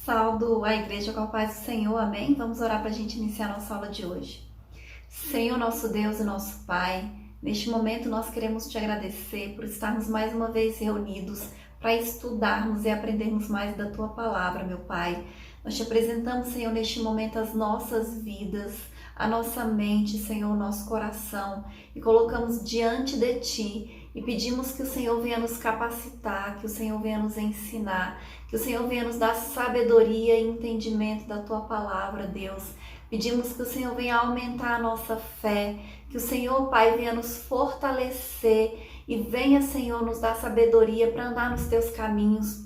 Saldo a igreja com a paz do Senhor, amém? Vamos orar para a gente iniciar a nossa aula de hoje. Senhor, nosso Deus e nosso Pai, neste momento nós queremos te agradecer por estarmos mais uma vez reunidos para estudarmos e aprendermos mais da Tua Palavra, meu Pai. Nós te apresentamos, Senhor, neste momento as nossas vidas, a nossa mente, Senhor, o nosso coração, e colocamos diante de Ti e pedimos que o Senhor venha nos capacitar, que o Senhor venha nos ensinar, que o Senhor venha nos dar sabedoria e entendimento da Tua Palavra, Deus. Pedimos que o Senhor venha aumentar a nossa fé, que o Senhor, Pai, venha nos fortalecer e venha, Senhor, nos dar sabedoria para andar nos Teus caminhos,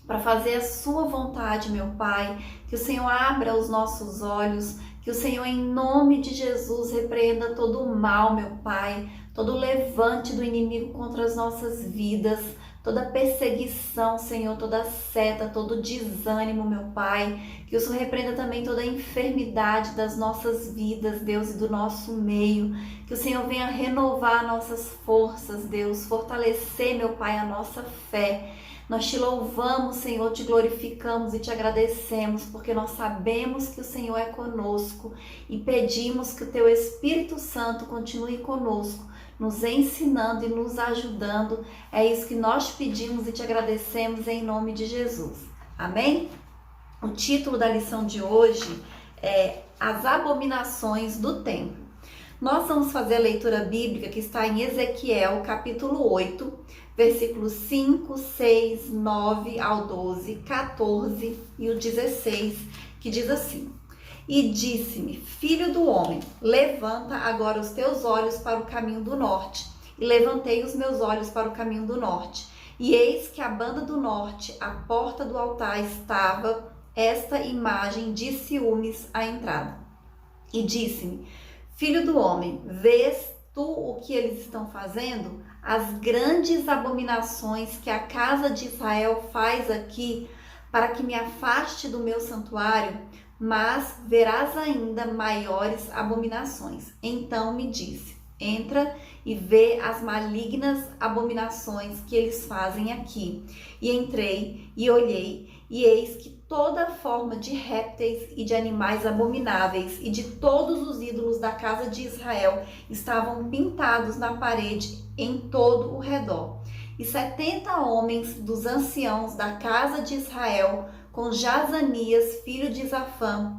para fazer a Sua vontade, meu Pai. Que o Senhor abra os nossos olhos, que o Senhor, em nome de Jesus, repreenda todo o mal, meu Pai, todo o levante do inimigo contra as nossas vidas, toda perseguição, Senhor, toda seta, todo desânimo, meu Pai. Que o Senhor repreenda também toda a enfermidade das nossas vidas, Deus, e do nosso meio. Que o Senhor venha renovar nossas forças, Deus, fortalecer, meu Pai, a nossa fé. Nós te louvamos, Senhor, te glorificamos e te agradecemos, porque nós sabemos que o Senhor é conosco e pedimos que o Teu Espírito Santo continue conosco, nos ensinando e nos ajudando. É isso que nós pedimos e te agradecemos em nome de Jesus. Amém? O título da lição de hoje é As Abominações do Templo. Nós vamos fazer a leitura bíblica que está em Ezequiel, capítulo 8, versículos 5, 6, 9 ao 12, 14 e o 16, que diz assim: E disse-me, filho do homem, levanta agora os teus olhos para o caminho do norte. E levantei os meus olhos para o caminho do norte. E eis que a banda do norte, à porta do altar, estava esta imagem de ciúmes à entrada. E disse-me, filho do homem, vês tu o que eles estão fazendo? As grandes abominações que a casa de Israel faz aqui, para que me afaste do meu santuário, mas verás ainda maiores abominações. Então me disse, entra e vê as malignas abominações que eles fazem aqui. E entrei e olhei, e eis que toda forma de répteis e de animais abomináveis e de todos os ídolos da casa de Israel estavam pintados na parede em todo o redor. E 70 homens dos anciãos da casa de Israel, com Jazanias, filho de Safã,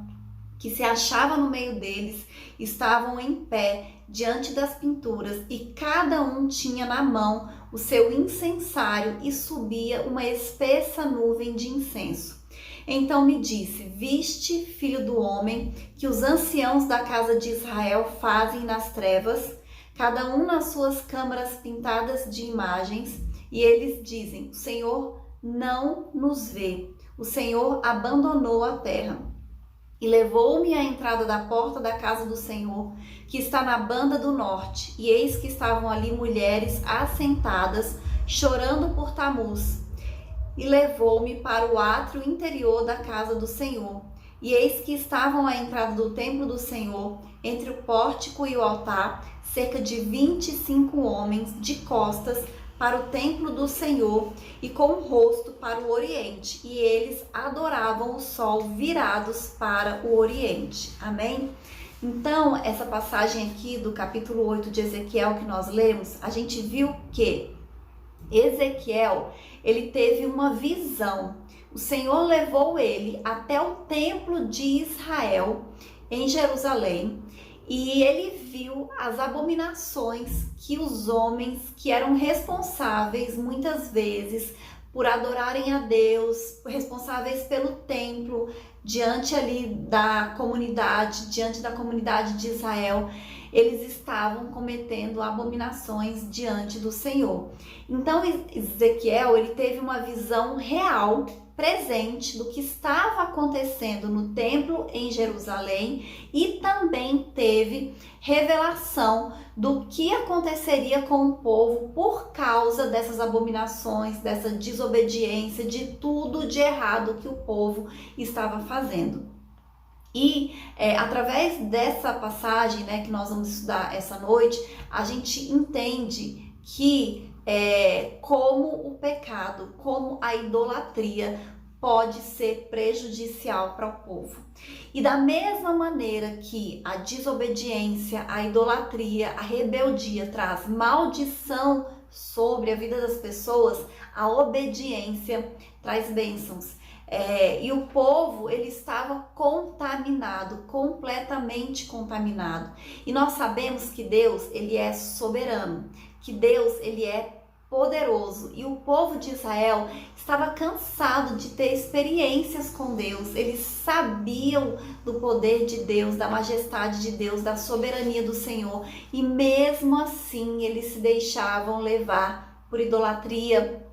que se achava no meio deles, estavam em pé diante das pinturas, e cada um tinha na mão o seu incensário e subia uma espessa nuvem de incenso. Então me disse, viste, filho do homem, que os anciãos da casa de Israel fazem nas trevas, cada um nas suas câmaras pintadas de imagens, e eles dizem, o Senhor não nos vê, o Senhor abandonou a terra. E levou-me à entrada da porta da casa do Senhor, que está na banda do norte, e eis que estavam ali mulheres assentadas, chorando por Tamuz. E levou-me para o átrio interior da casa do Senhor. E eis que estavam à entrada do templo do Senhor, entre o pórtico e o altar, cerca de 25 homens de costas para o templo do Senhor e com o rosto para o oriente. E eles adoravam o sol virados para o oriente. Amém? Então, essa passagem aqui do capítulo 8 de Ezequiel que nós lemos, a gente viu que Ezequiel, ele teve uma visão. O Senhor levou ele até o templo de Israel, em Jerusalém, e ele viu as abominações que os homens que eram responsáveis, muitas vezes, por adorarem a Deus, responsáveis pelo templo, diante ali da comunidade de Israel, eles estavam cometendo abominações diante do Senhor. Então Ezequiel, ele teve uma visão real, presente, do que estava acontecendo no templo em Jerusalém, e também teve revelação do que aconteceria com o povo por causa dessas abominações, dessa desobediência, de tudo de errado que o povo estava fazendo. E através dessa passagem, né, que nós vamos estudar essa noite, a gente entende que como o pecado, como a idolatria pode ser prejudicial para o povo. E da mesma maneira que a desobediência, a idolatria, a rebeldia traz maldição sobre a vida das pessoas, a obediência traz bênçãos. E o povo, ele estava contaminado, completamente contaminado. E nós sabemos que Deus, ele é soberano, que Deus, ele é poderoso. E o povo de Israel estava cansado de ter experiências com Deus. Eles sabiam do poder de Deus, da majestade de Deus, da soberania do Senhor. E mesmo assim, eles se deixavam levar por idolatria,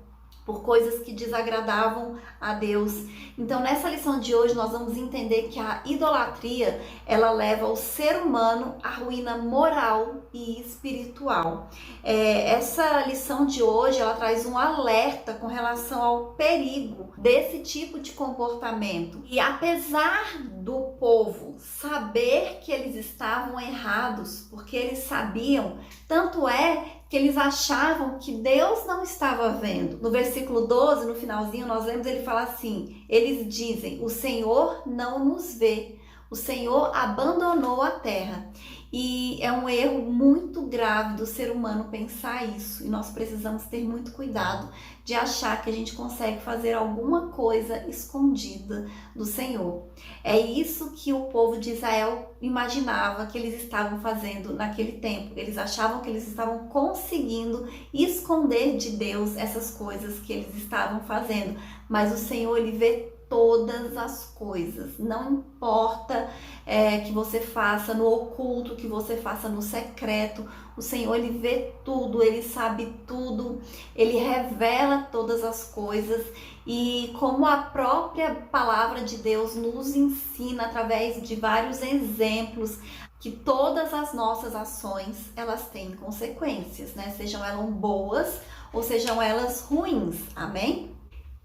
por coisas que desagradavam a Deus. Então, nessa lição de hoje, nós vamos entender que a idolatria, ela leva o ser humano à ruína moral e espiritual. Essa lição de hoje, ela traz um alerta com relação ao perigo desse tipo de comportamento. E apesar do povo saber que eles estavam errados, porque eles sabiam, tanto é que eles achavam que Deus não estava vendo. No versículo 12, no finalzinho, nós lemos ele fala assim, eles dizem, o Senhor não nos vê, o Senhor abandonou a terra. E é um erro muito grave do ser humano pensar isso. E nós precisamos ter muito cuidado de achar que a gente consegue fazer alguma coisa escondida do Senhor. É isso que o povo de Israel imaginava que eles estavam fazendo naquele tempo. Eles achavam que eles estavam conseguindo esconder de Deus essas coisas que eles estavam fazendo. Mas o Senhor, ele vê todas as coisas, não importa que você faça no oculto, que você faça no secreto, o Senhor, ele vê tudo, ele sabe tudo, ele revela todas as coisas. E como a própria palavra de Deus nos ensina através de vários exemplos, que todas as nossas ações, elas têm consequências, né? Sejam elas boas ou sejam elas ruins, amém?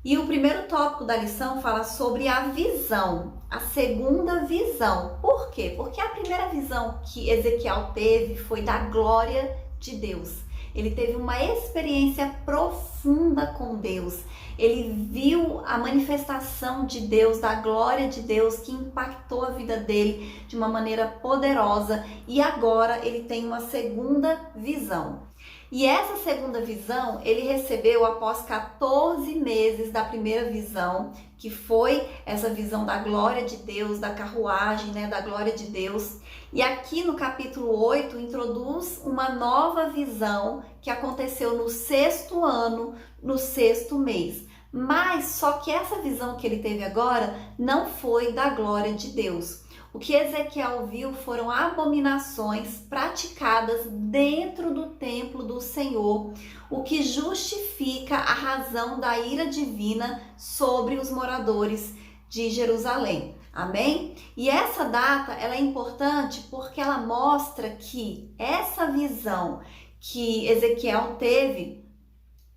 E o primeiro tópico da lição fala sobre a visão, a segunda visão. Por quê? Porque a primeira visão que Ezequiel teve foi da glória de Deus. Ele teve uma experiência profunda com Deus. Ele viu a manifestação de Deus, da glória de Deus, que impactou a vida dele de uma maneira poderosa. E agora ele tem uma segunda visão. E essa segunda visão ele recebeu após 14 meses da primeira visão, que foi essa visão da glória de Deus, da carruagem, né, da glória de Deus. E aqui no capítulo 8 introduz uma nova visão que aconteceu no 6º ano, no 6º mês. Mas só que essa visão que ele teve agora não foi da glória de Deus. O que Ezequiel viu foram abominações praticadas dentro do templo do Senhor, o que justifica a razão da ira divina sobre os moradores de Jerusalém. Amém? E essa data ela é importante porque ela mostra que essa visão que Ezequiel teve,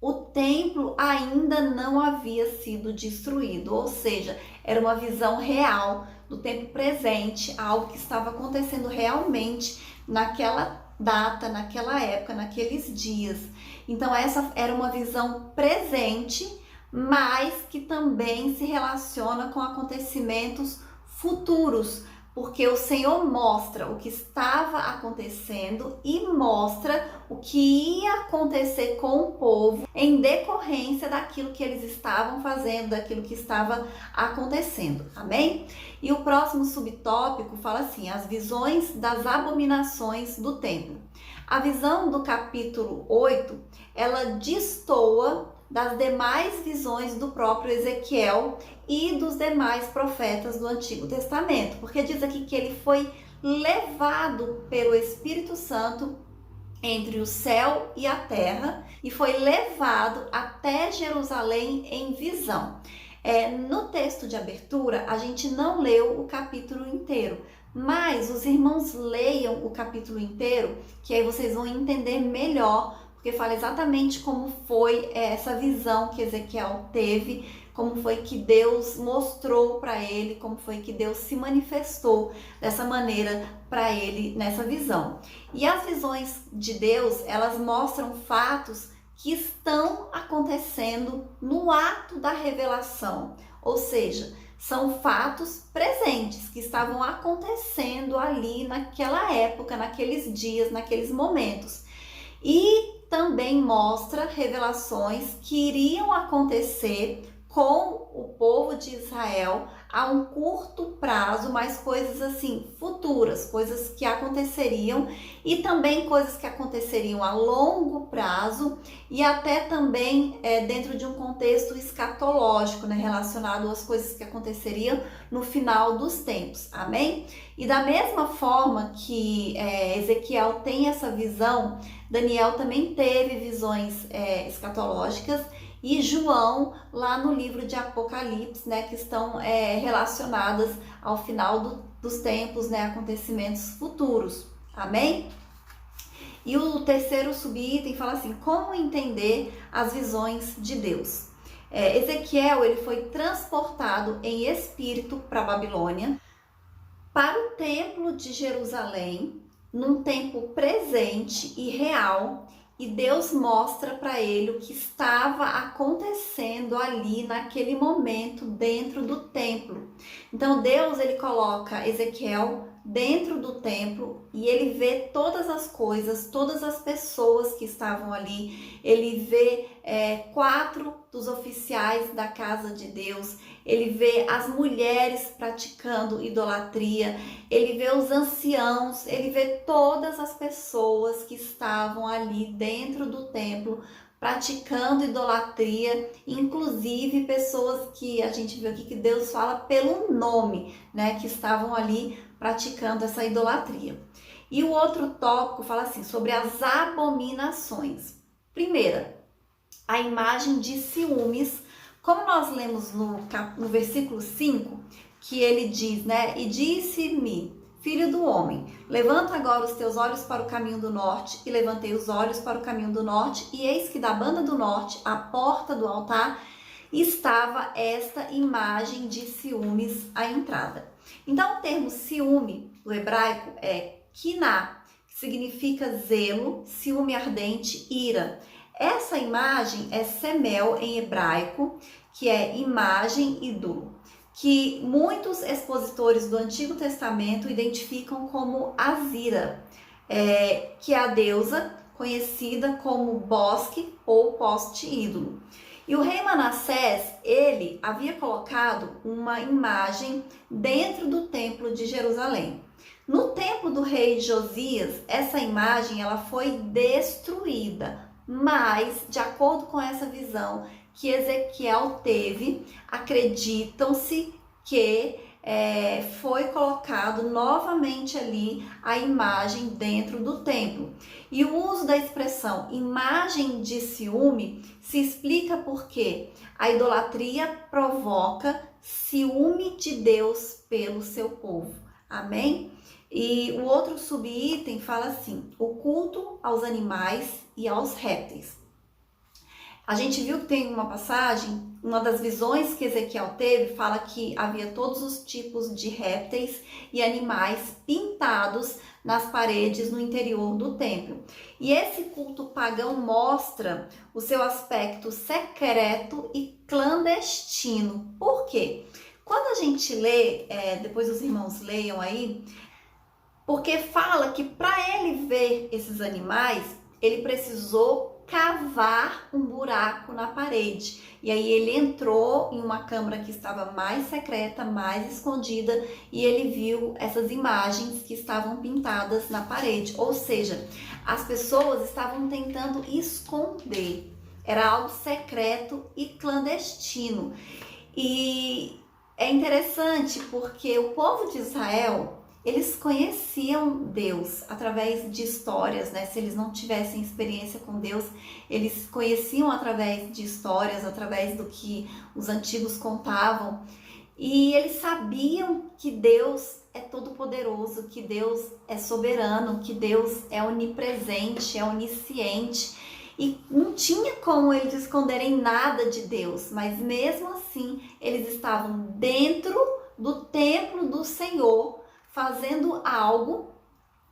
o templo ainda não havia sido destruído, ou seja, era uma visão real do tempo presente, algo que estava acontecendo realmente naquela data, naquela época, naqueles dias. Então essa era uma visão presente, mas que também se relaciona com acontecimentos futuros, porque o Senhor mostra o que estava acontecendo e mostra o que ia acontecer com o povo em decorrência daquilo que eles estavam fazendo, daquilo que estava acontecendo, amém? E o próximo subtópico fala assim, as visões das abominações do templo. A visão do capítulo 8, ela destoa das demais visões do próprio Ezequiel e dos demais profetas do Antigo Testamento, porque diz aqui que ele foi levado pelo Espírito Santo entre o céu e a terra e foi levado até Jerusalém em visão. No texto de abertura, a gente não leu o capítulo inteiro, mas os irmãos leiam o capítulo inteiro, que aí vocês vão entender melhor, porque fala exatamente como foi essa visão que Ezequiel teve, como foi que Deus mostrou para ele, como foi que Deus se manifestou dessa maneira para ele nessa visão. E as visões de Deus, elas mostram fatos que estão acontecendo no ato da revelação, Ou seja, são fatos presentes que estavam acontecendo ali naquela época, naqueles dias, naqueles momentos. E também mostra revelações que iriam acontecer com o povo de Israel a um curto prazo, mas coisas assim futuras, coisas que aconteceriam e também coisas que aconteceriam a longo prazo e até também dentro de um contexto escatológico, né, relacionado às coisas que aconteceriam no final dos tempos, amém? E da mesma forma que Ezequiel tem essa visão, Daniel também teve visões escatológicas, e João, lá no livro de Apocalipse, né, que estão relacionadas ao final dos tempos, né, acontecimentos futuros, amém? E o terceiro subitem fala assim, como entender as visões de Deus? Ezequiel, ele foi transportado em espírito para a Babilônia, para o templo de Jerusalém, num tempo presente e real, e Deus mostra para ele o que estava acontecendo ali naquele momento dentro do templo. Então Deus, ele coloca Ezequiel dentro do templo e ele vê todas as coisas, todas as pessoas que estavam ali. Ele vê 4 dos oficiais da casa de Deus, ele vê as mulheres praticando idolatria, ele vê os anciãos, ele vê todas as pessoas que estavam ali dentro do templo praticando idolatria, inclusive pessoas que a gente viu aqui que Deus fala pelo nome, né, que estavam ali praticando essa idolatria. E o outro tópico fala assim, sobre as abominações. Primeira, a imagem de ciúmes, como nós lemos no versículo 5, que ele diz, né, e disse-me, filho do homem, levanta agora os teus olhos para o caminho do norte, e levantei os olhos para o caminho do norte, e eis que da banda do norte, à porta do altar, estava esta imagem de ciúmes à entrada. Então o termo ciúme, do hebraico, é kiná, que significa zelo, ciúme ardente, ira. Essa imagem é semel em hebraico, que é imagem ídolo, que muitos expositores do Antigo Testamento identificam como Azira, que é a deusa conhecida como bosque ou poste ídolo. E o rei Manassés, ele havia colocado uma imagem dentro do templo de Jerusalém. No tempo do rei Josias, essa imagem ela foi destruída, mas de acordo com essa visão que Ezequiel teve, acreditam-se que foi colocado novamente ali a imagem dentro do templo. E o uso da expressão imagem de ciúme se explica porque a idolatria provoca ciúme de Deus pelo seu povo. Amém? E o outro subitem fala assim, o culto aos animais e aos répteis. A gente viu que tem uma passagem, uma das visões que Ezequiel teve, fala que havia todos os tipos de répteis e animais pintados nas paredes no interior do templo. E esse culto pagão mostra o seu aspecto secreto e clandestino. Por quê? Quando a gente lê, depois os irmãos leiam aí, porque fala que para ele ver esses animais, ele precisou cavar um buraco na parede. E aí ele entrou em uma câmara que estava mais secreta, mais escondida, e ele viu essas imagens que estavam pintadas na parede. Ou seja, as pessoas estavam tentando esconder. Era algo secreto e clandestino. E é interessante porque o povo de Israel, eles conheciam Deus através de histórias, né? Se eles não tivessem experiência com Deus, eles conheciam através de histórias, através do que os antigos contavam. E eles sabiam que Deus é todo-poderoso, que Deus é soberano, que Deus é onipresente, é onisciente. E não tinha como eles esconderem nada de Deus, mas mesmo assim eles estavam dentro do templo do Senhor, fazendo algo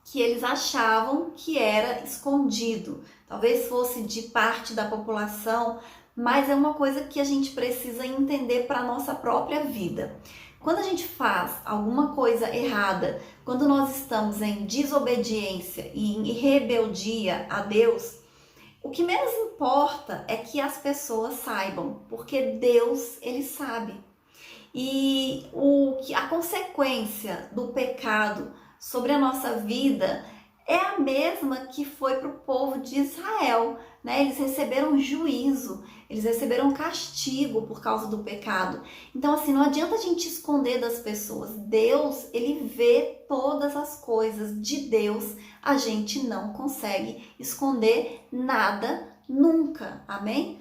que eles achavam que era escondido. Talvez fosse de parte da população, mas é uma coisa que a gente precisa entender para a nossa própria vida. Quando a gente faz alguma coisa errada, quando nós estamos em desobediência e em rebeldia a Deus, o que menos importa é que as pessoas saibam, porque Deus, ele sabe. E a consequência do pecado sobre a nossa vida é a mesma que foi para o povo de Israel, né? Eles receberam juízo, eles receberam castigo por causa do pecado. Então, assim, não adianta a gente esconder das pessoas. Deus, ele vê todas as coisas. De Deus, a gente não consegue esconder nada nunca. Amém?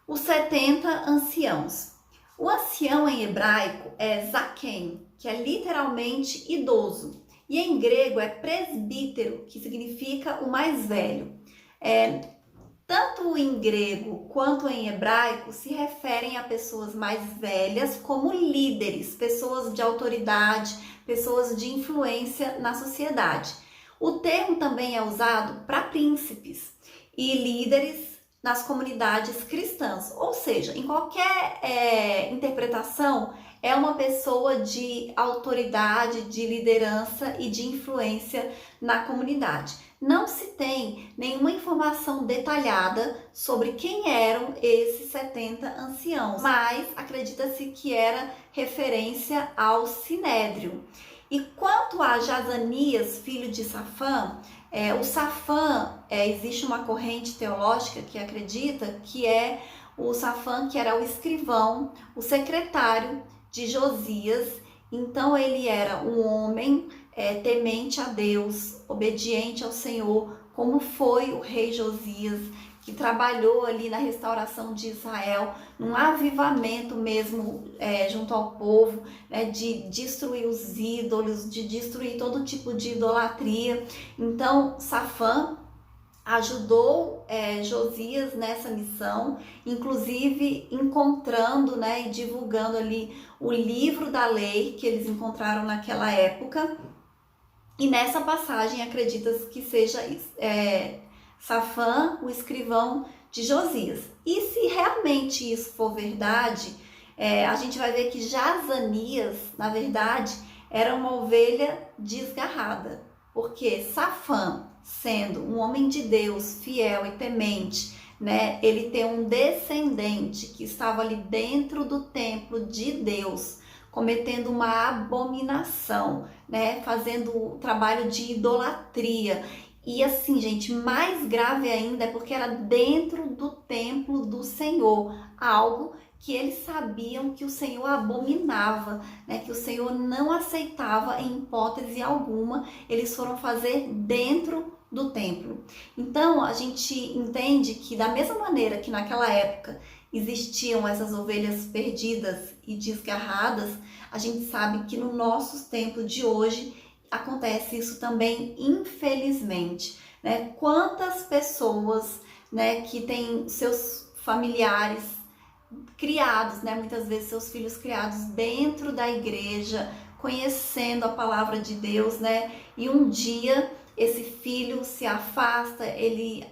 Os 70 anciãos. O ancião em hebraico é zaken, que é literalmente idoso. E em grego é presbítero, que significa o mais velho. Tanto em grego quanto em hebraico se referem a pessoas mais velhas como líderes, pessoas de autoridade, pessoas de influência na sociedade. O termo também é usado para príncipes e líderes nas comunidades cristãs, ou seja, em qualquer interpretação, é uma pessoa de autoridade, de liderança e de influência na comunidade. Não se tem nenhuma informação detalhada sobre quem eram esses 70 anciãos, mas acredita-se que era referência ao Sinédrio. E quanto a Jazanias, filho de Safã, o Safã, existe uma corrente teológica que acredita que é o Safã que era o escrivão, o secretário de Josias. Então ele era um homem temente a Deus, obediente ao Senhor, como foi o rei Josias, que trabalhou ali na restauração de Israel, num avivamento mesmo junto ao povo, né, de destruir os ídolos, de destruir todo tipo de idolatria. Então, Safã ajudou Josias nessa missão, inclusive encontrando, né, e divulgando ali o livro da lei que eles encontraram naquela época. E nessa passagem acredita-se que seja Safã, o escrivão de Josias. E se realmente isso for verdade, a gente vai ver que Jazanias, na verdade, era uma ovelha desgarrada, porque Safã, sendo um homem de Deus, fiel e temente, né, ele tem um descendente que estava ali dentro do templo de Deus, cometendo uma abominação, né, fazendo o trabalho de idolatria. E assim, gente, mais grave ainda é porque era dentro do templo do Senhor, algo que eles sabiam que o Senhor abominava, né, que o Senhor não aceitava em hipótese alguma. Eles foram fazer dentro do templo. Então, a gente entende que da mesma maneira que naquela época existiam essas ovelhas perdidas e desgarradas, a gente sabe que no nosso tempo de hoje acontece isso também, infelizmente, né? Quantas pessoas, né, que têm seus familiares criados, né, muitas vezes seus filhos criados dentro da igreja, conhecendo a palavra de Deus, né, e um dia esse filho se afasta, ele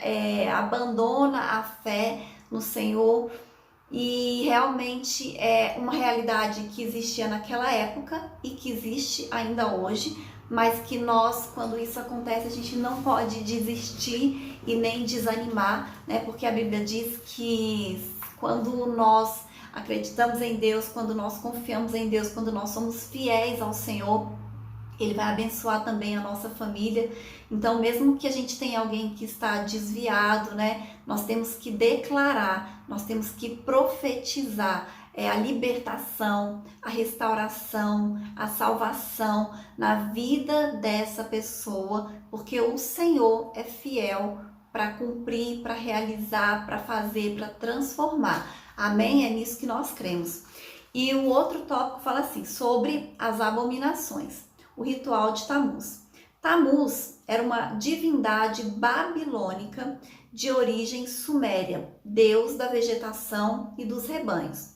abandona a fé no Senhor. E realmente é uma realidade que existia naquela época e que existe ainda hoje, mas que nós, quando isso acontece, a gente não pode desistir e nem desanimar, né? Porque a Bíblia diz que quando nós acreditamos em Deus, quando nós confiamos em Deus, quando nós somos fiéis ao Senhor, Ele vai abençoar também a nossa família. Então, mesmo que a gente tenha alguém que está desviado, né, nós temos que declarar, nós temos que profetizar a libertação, a restauração, a salvação na vida dessa pessoa, porque o Senhor é fiel para cumprir, para realizar, para fazer, para transformar. Amém? É nisso que nós cremos. E o outro tópico fala assim, sobre as abominações. O ritual de Tamuz. Tamuz era uma divindade babilônica de origem suméria, deus da vegetação e dos rebanhos.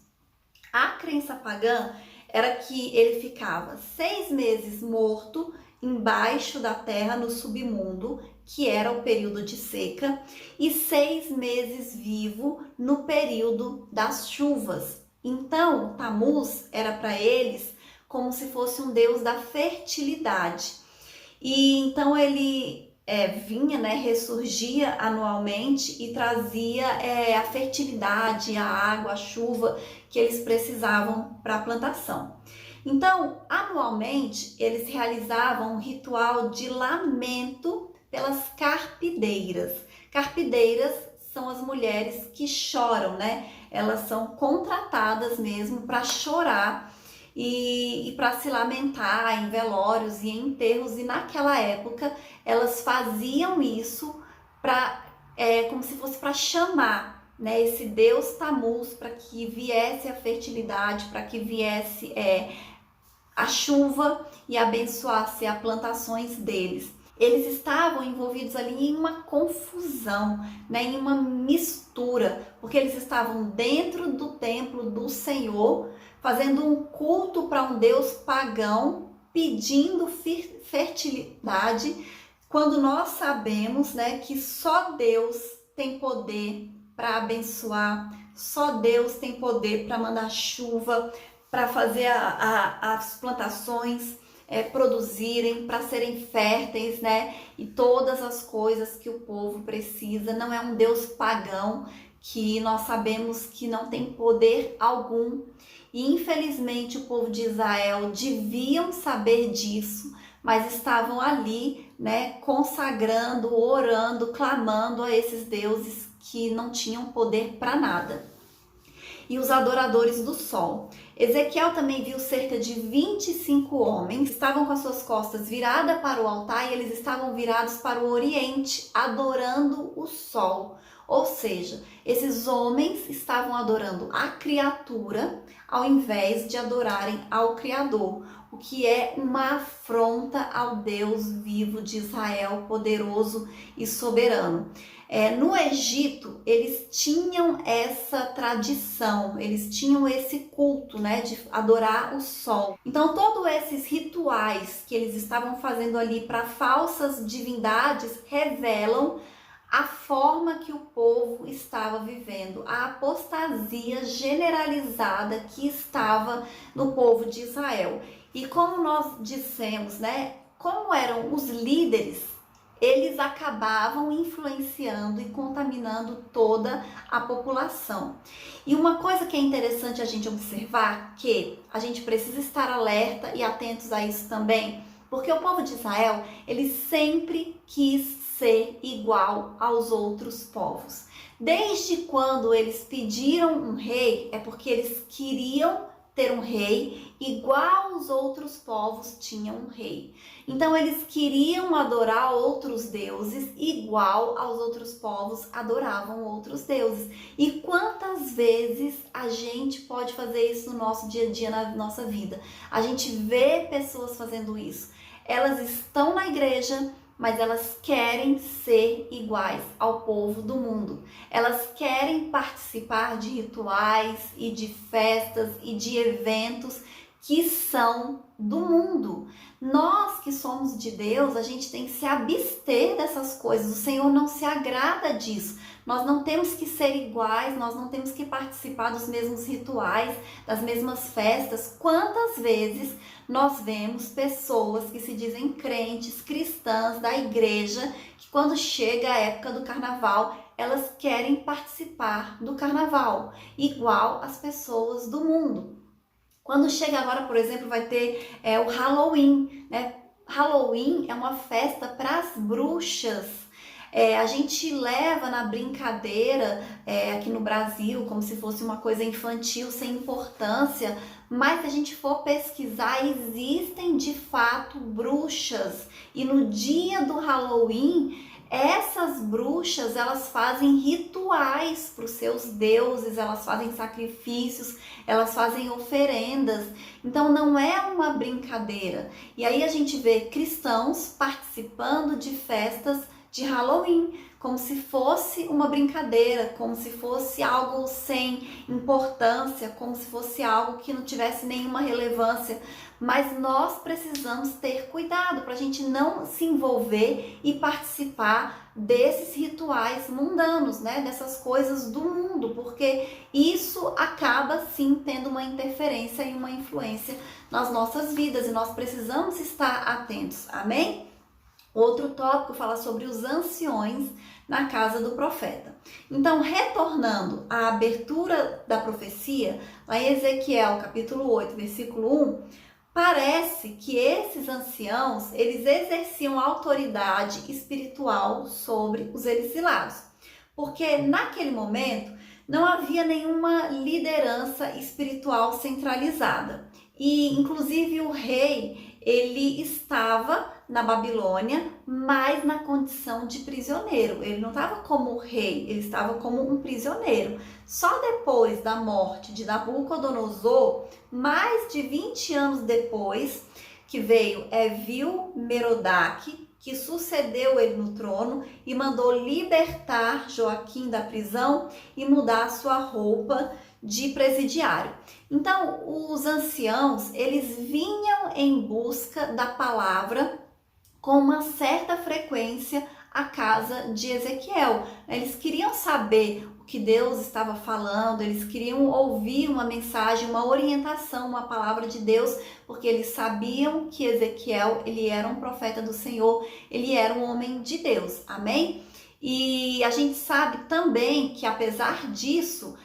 A crença pagã era que ele ficava 6 meses morto embaixo da terra no submundo que era o período de seca, e 6 meses vivo no período das chuvas. Então, Tammuz era para eles como se fosse um deus da fertilidade. E então ele vinha, né, ressurgia anualmente e trazia a fertilidade, a água, a chuva que eles precisavam para a plantação. Então, anualmente, eles realizavam um ritual de lamento pelas carpideiras. Carpideiras são as mulheres que choram, né? Elas são contratadas mesmo para chorar e para se lamentar em velórios e em enterros. E naquela época, elas faziam isso como se fosse para chamar, né, esse deus Tammuz, para que viesse a fertilidade, para que viesse a chuva e abençoasse as plantações deles. Eles estavam envolvidos ali em uma confusão, né, em uma mistura, porque eles estavam dentro do templo do Senhor, fazendo um culto para um deus pagão, pedindo fertilidade, quando nós sabemos, né, que só Deus tem poder para abençoar, só Deus tem poder para mandar chuva, para fazer as plantações produzirem, para serem férteis, né? E todas as coisas que o povo precisa. Não é um Deus pagão que nós sabemos que não tem poder algum. E infelizmente o povo de Israel deviam saber disso, mas estavam ali, né, consagrando, orando, clamando a esses deuses que não tinham poder para nada. E os adoradores do sol. Ezequiel também viu cerca de 25 homens, estavam com as suas costas viradas para o altar e eles estavam virados para o oriente, adorando o sol. Ou seja, esses homens estavam adorando a criatura ao invés de adorarem ao Criador, o que é uma afronta ao Deus vivo de Israel, poderoso e soberano. No Egito, eles tinham essa tradição, eles tinham esse culto, né, de adorar o sol. Então, todos esses rituais que eles estavam fazendo ali para falsas divindades revelam a forma que o povo estava vivendo, a apostasia generalizada que estava no povo de Israel. E como nós dissemos, né, como eram os líderes, eles acabavam influenciando e contaminando toda a população. E uma coisa que é interessante a gente observar, que a gente precisa estar alerta e atentos a isso também, porque o povo de Israel, ele sempre quis ser igual aos outros povos. Desde quando eles pediram um rei, é porque eles queriam ter um rei igual os outros povos tinham um rei. Então eles queriam adorar outros deuses igual aos outros povos adoravam outros deuses. E quantas vezes a gente pode fazer isso no nosso dia a dia, na nossa vida? A gente vê pessoas fazendo isso. Elas estão na igreja, mas elas querem ser iguais ao povo do mundo. Elas querem participar de rituais e de festas e de eventos que são do mundo. Nós que somos de Deus, a gente tem que se abster dessas coisas. O Senhor não se agrada disso. Nós não temos que ser iguais, nós não temos que participar dos mesmos rituais, das mesmas festas. Quantas vezes nós vemos pessoas que se dizem crentes, cristãs da igreja, que quando chega a época do carnaval, elas querem participar do carnaval, igual as pessoas do mundo. Quando chega agora, por exemplo, vai ter o Halloween, né? Halloween é uma festa para as bruxas. A gente leva na brincadeira aqui no Brasil como se fosse uma coisa infantil, sem importância, mas se a gente for pesquisar, existem de fato bruxas. E no dia do Halloween, essas bruxas, elas fazem rituais para os seus deuses, elas fazem sacrifícios, elas fazem oferendas. Então não é uma brincadeira. E aí a gente vê cristãos participando de festas de Halloween, como se fosse uma brincadeira, como se fosse algo sem importância, como se fosse algo que não tivesse nenhuma relevância. Mas nós precisamos ter cuidado para a gente não se envolver e participar desses rituais mundanos, né? Dessas coisas do mundo, porque isso acaba sim tendo uma interferência e uma influência nas nossas vidas e nós precisamos estar atentos, amém? Outro tópico fala sobre os anciões na casa do profeta. Então, retornando à abertura da profecia, lá em Ezequiel capítulo 8, versículo 1, parece que esses anciãos, eles exerciam autoridade espiritual sobre os exilados, porque naquele momento não havia nenhuma liderança espiritual centralizada. E, inclusive, o rei, ele estava na Babilônia, mas na condição de prisioneiro. Ele não estava como rei, ele estava como um prisioneiro. Só depois da morte de Nabucodonosor, mais de 20 anos depois, que veio Evil-Merodach, que sucedeu ele no trono e mandou libertar Joaquim da prisão e mudar sua roupa de presidiário. Então, os anciãos, eles vinham em busca da palavra com uma certa frequência à casa de Ezequiel. Eles queriam saber o que Deus estava falando, eles queriam ouvir uma mensagem, uma orientação, uma palavra de Deus, porque eles sabiam que Ezequiel, ele era um profeta do Senhor, ele era um homem de Deus, amém? E a gente sabe também que, apesar disso,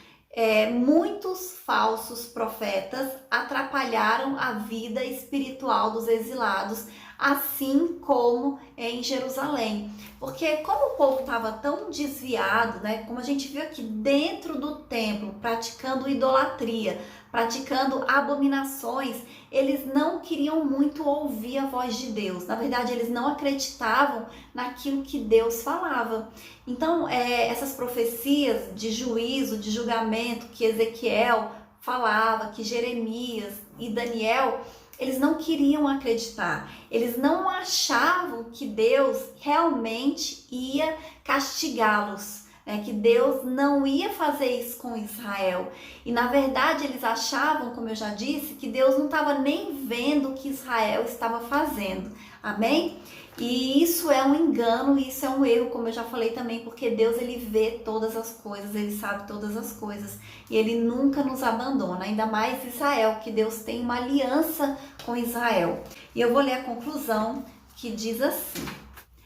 muitos falsos profetas atrapalharam a vida espiritual dos exilados, assim como em Jerusalém. Porque como o povo estava tão desviado, né, como a gente viu aqui dentro do templo, praticando idolatria, praticando abominações, eles não queriam muito ouvir a voz de Deus. Na verdade, eles não acreditavam naquilo que Deus falava. Então, essas profecias de juízo, de julgamento que Ezequiel falava, que Jeremias e Daniel, eles não queriam acreditar, eles não achavam que Deus realmente ia castigá-los, né? Que Deus não ia fazer isso com Israel. E na verdade eles achavam, como eu já disse, que Deus não estava nem vendo o que Israel estava fazendo, amém? E isso é um engano, isso é um erro, como eu já falei também, porque Deus, ele vê todas as coisas, ele sabe todas as coisas e ele nunca nos abandona, ainda mais Israel, que Deus tem uma aliança com Israel. E eu vou ler a conclusão, que diz assim: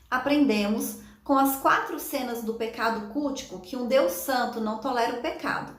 aprendemos com as 4 cenas do pecado cultico que um Deus santo não tolera o pecado.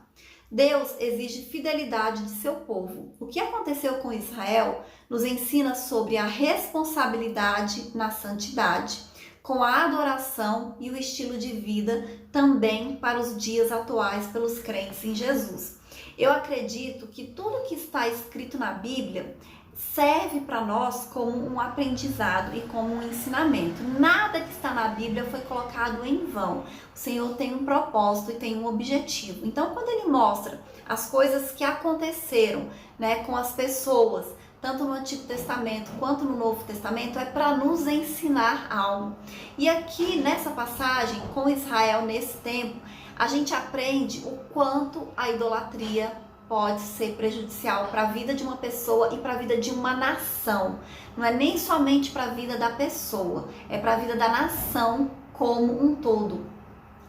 Deus exige fidelidade de seu povo. O que aconteceu com Israel nos ensina sobre a responsabilidade na santidade, com a adoração e o estilo de vida também para os dias atuais pelos crentes em Jesus. Eu acredito que tudo que está escrito na Bíblia serve para nós como um aprendizado e como um ensinamento. Nada que está na Bíblia foi colocado em vão. O Senhor tem um propósito e tem um objetivo. Então, quando Ele mostra as coisas que aconteceram, né, com as pessoas, tanto no Antigo Testamento quanto no Novo Testamento, é para nos ensinar algo. E aqui nessa passagem, com Israel nesse tempo, a gente aprende o quanto a idolatria pode ser prejudicial para a vida de uma pessoa e para a vida de uma nação. Não é nem somente para a vida da pessoa, é para a vida da nação como um todo.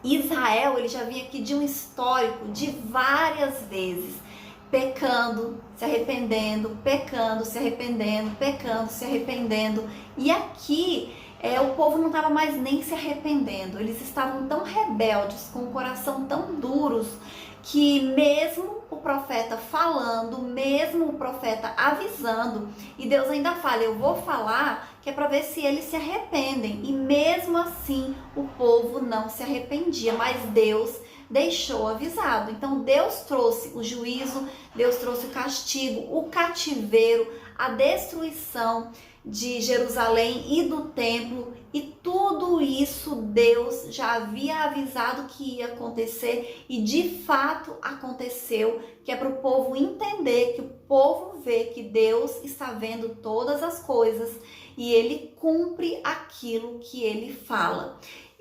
Israel, ele já vinha aqui de um histórico de várias vezes pecando, se arrependendo, pecando, se arrependendo, pecando, se arrependendo. E aqui o povo não estava mais nem se arrependendo. Eles estavam tão rebeldes, com o coração tão duros, que mesmo o profeta falando, mesmo o profeta avisando, e Deus ainda fala, eu vou falar, que é para ver se eles se arrependem. E mesmo assim o povo não se arrependia, mas Deus deixou avisado. Então Deus trouxe o juízo, Deus trouxe o castigo, o cativeiro, a destruição de Jerusalém e do templo, e tudo isso Deus já havia avisado que ia acontecer e de fato aconteceu, que é para o povo entender, que o povo vê que Deus está vendo todas as coisas e ele cumpre aquilo que ele fala.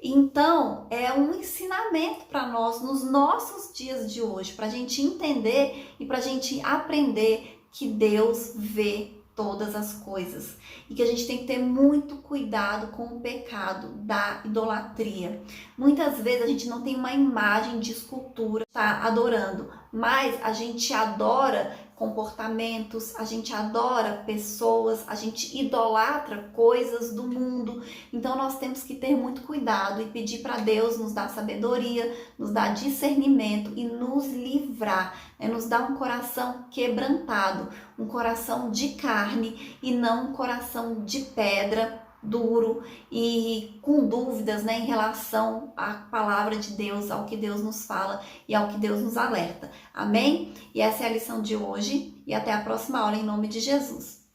Então, é um ensinamento para nós nos nossos dias de hoje, para a gente entender e para a gente aprender que Deus vê todas as coisas e que a gente tem que ter muito cuidado com o pecado da idolatria. Muitas vezes a gente não tem uma imagem de escultura, tá adorando, mas a gente adora comportamentos, a gente adora pessoas, a gente idolatra coisas do mundo. Então nós temos que ter muito cuidado e pedir para Deus nos dar sabedoria, nos dar discernimento e nos livrar, né? Nos dar um coração quebrantado, um coração de carne e não um coração de pedra, duro e com dúvidas, né, em relação à palavra de Deus, ao que Deus nos fala e ao que Deus nos alerta. Amém? E essa é a lição de hoje e até a próxima aula em nome de Jesus.